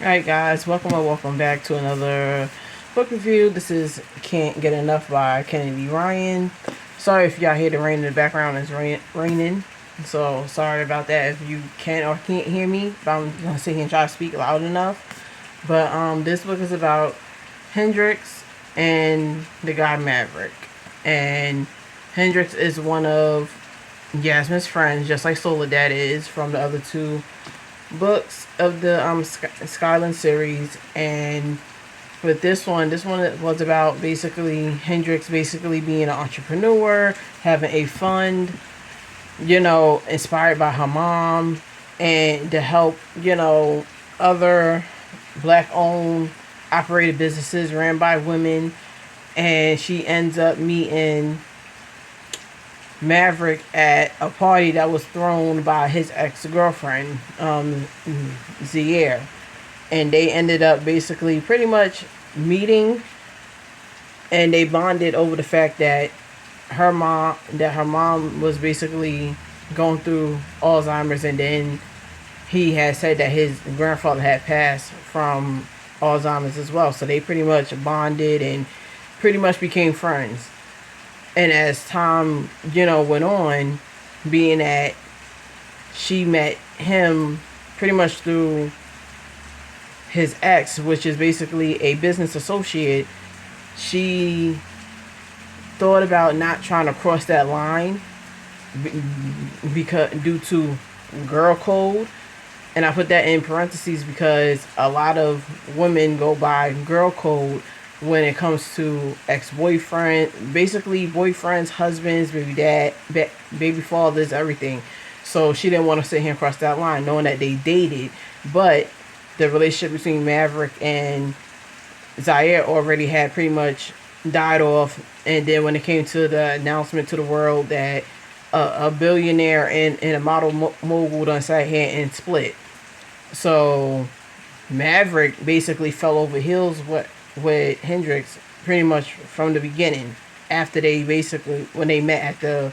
Alright guys, welcome or welcome back to another book review. This is Can't Get Enough by Kennedy Ryan. Sorry if y'all hear the rain in the background, it's raining. So sorry about that if you can or can't hear me, but I'm gonna sit here and try to speak loud enough. But this book is about Hendrix and the guy Maverick. And Hendrix is one of Yasmin's friends, just like Soledad is from the other two books of the Skyland series. And with this one was about basically Hendrix basically being an entrepreneur, having a fund, inspired by her mom, and to help, other black owned operated businesses ran by women. And she ends up meeting Maverick at a party that was thrown by his ex-girlfriend, Zier. And they ended up basically pretty much meeting, and they bonded over the fact that her mom was basically going through Alzheimer's, and then he had said that his grandfather had passed from Alzheimer's as well. So they pretty much bonded and pretty much became friends. And as time, went on, being that she met him pretty much through his ex, which is basically a business associate, she thought about not trying to cross that line because due to girl code. And I put that in parentheses because a lot of women go by girl code when it comes to ex-boyfriend, basically boyfriends, husbands, baby dad, baby fathers, everything. So she didn't want to sit here and cross that line, knowing that they dated. But the relationship between Maverick and Zaire already had pretty much died off. And then when it came to the announcement to the world that a billionaire and a model mogul done sat here and split. So Maverick basically fell over heels with Hendrix pretty much from the beginning, after they basically when they met at the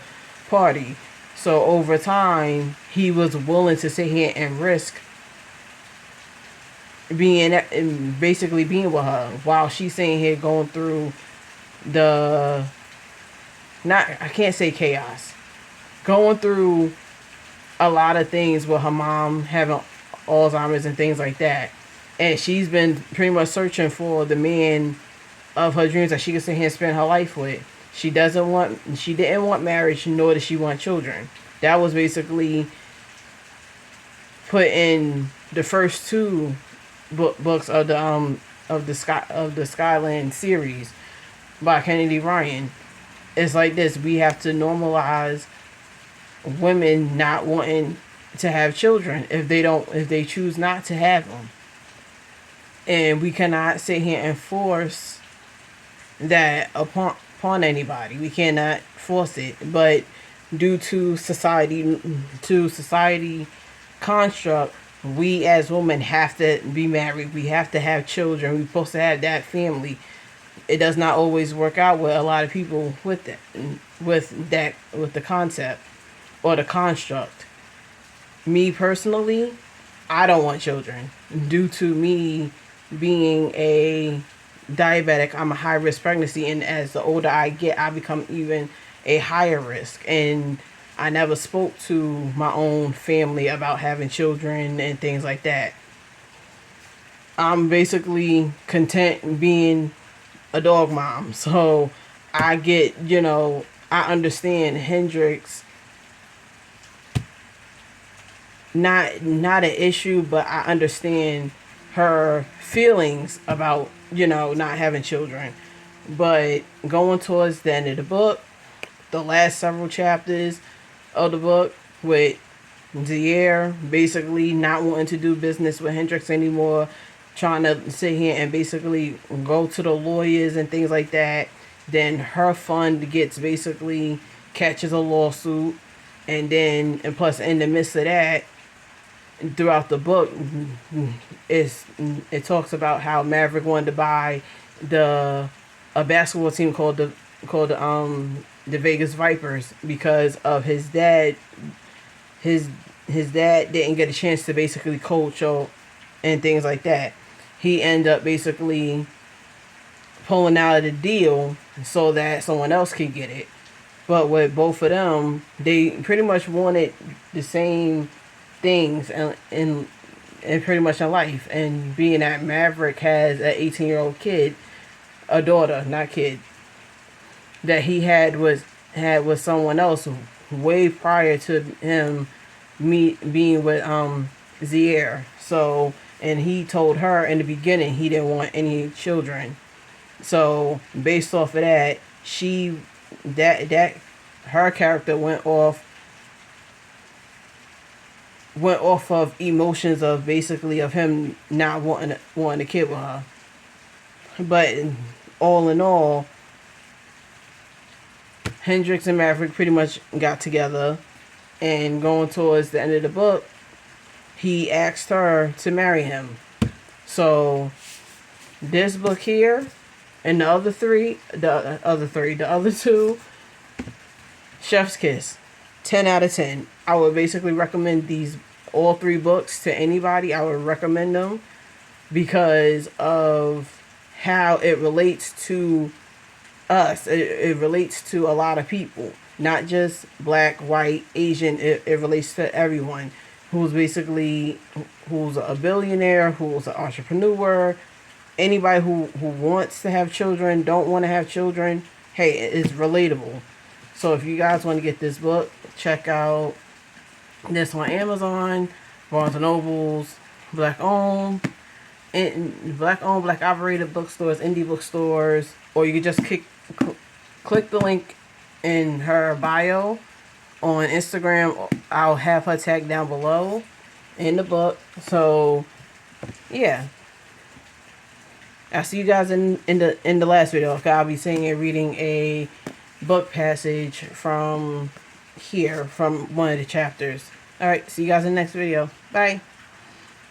party. So over time he was willing to sit here and risk basically being with her while she's sitting here going through the, not, I can't say chaos, going through a lot of things with her mom having Alzheimer's and things like that. And she's been pretty much searching for the man of her dreams that she can sit here and spend her life with. She didn't want marriage, nor did she want children. That was basically put in the first two books of the Skyland series by Kennedy Ryan. It's like this: we have to normalize women not wanting to have children if they choose not to have them. And we cannot sit here and force that upon anybody. We cannot force it. But due to society construct, we as women have to be married. We have to have children. We're supposed to have that family. It does not always work out with a lot of people with that, with the concept or the construct. Me personally, I don't want children due to me being a diabetic. I'm a high risk pregnancy, and as the older I get, I become even a higher risk. And I never spoke to my own family about having children and things like that. I'm basically content being a dog mom. So I get, I understand Hendrix, not an issue, but I understand her feelings about, not having children. But going towards the end of the book, the last several chapters of the book, with Zier basically not wanting to do business with Hendrix anymore, trying to sit here and basically go to the lawyers and things like that. Then her fund gets basically catches a lawsuit, and plus in the midst of that, throughout the book, it talks about how Maverick wanted to buy a basketball team called the Vegas Vipers because of his dad. His dad didn't get a chance to basically coach or and things like that. He ended up basically pulling out of the deal so that someone else could get it. But with both of them, they pretty much wanted the same things and pretty much in life. And being that Maverick has an 18-year-old kid, a daughter, not kid, that he had with someone else way prior to him being with Zier. So, and he told her in the beginning he didn't want any children. So based off of that, that her character went off of emotions of basically of him not wanting a kid with her. But all in all, Hendrix and Maverick pretty much got together, and going towards the end of the book, he asked her to marry him. So this book here and the other two, Chef's Kiss, 10 out of 10. I would basically recommend all three books to anybody. I would recommend them because of how it relates to us. It relates to a lot of people, not just black, white, Asian. It relates to everyone who's a billionaire, who's an entrepreneur, anybody who wants to have children, don't want to have children. Hey, it's relatable. So if you guys want to get this book, check out this on Amazon, Barnes and Nobles, black owned, black operated bookstores, indie bookstores, or you can just click the link in her bio on Instagram. I'll have her tag down below in the book. So yeah, I'll see you guys in the last video. Okay, I'll be sitting here reading a book passage from here, from one of the chapters. Alright, see you guys in the next video. Bye.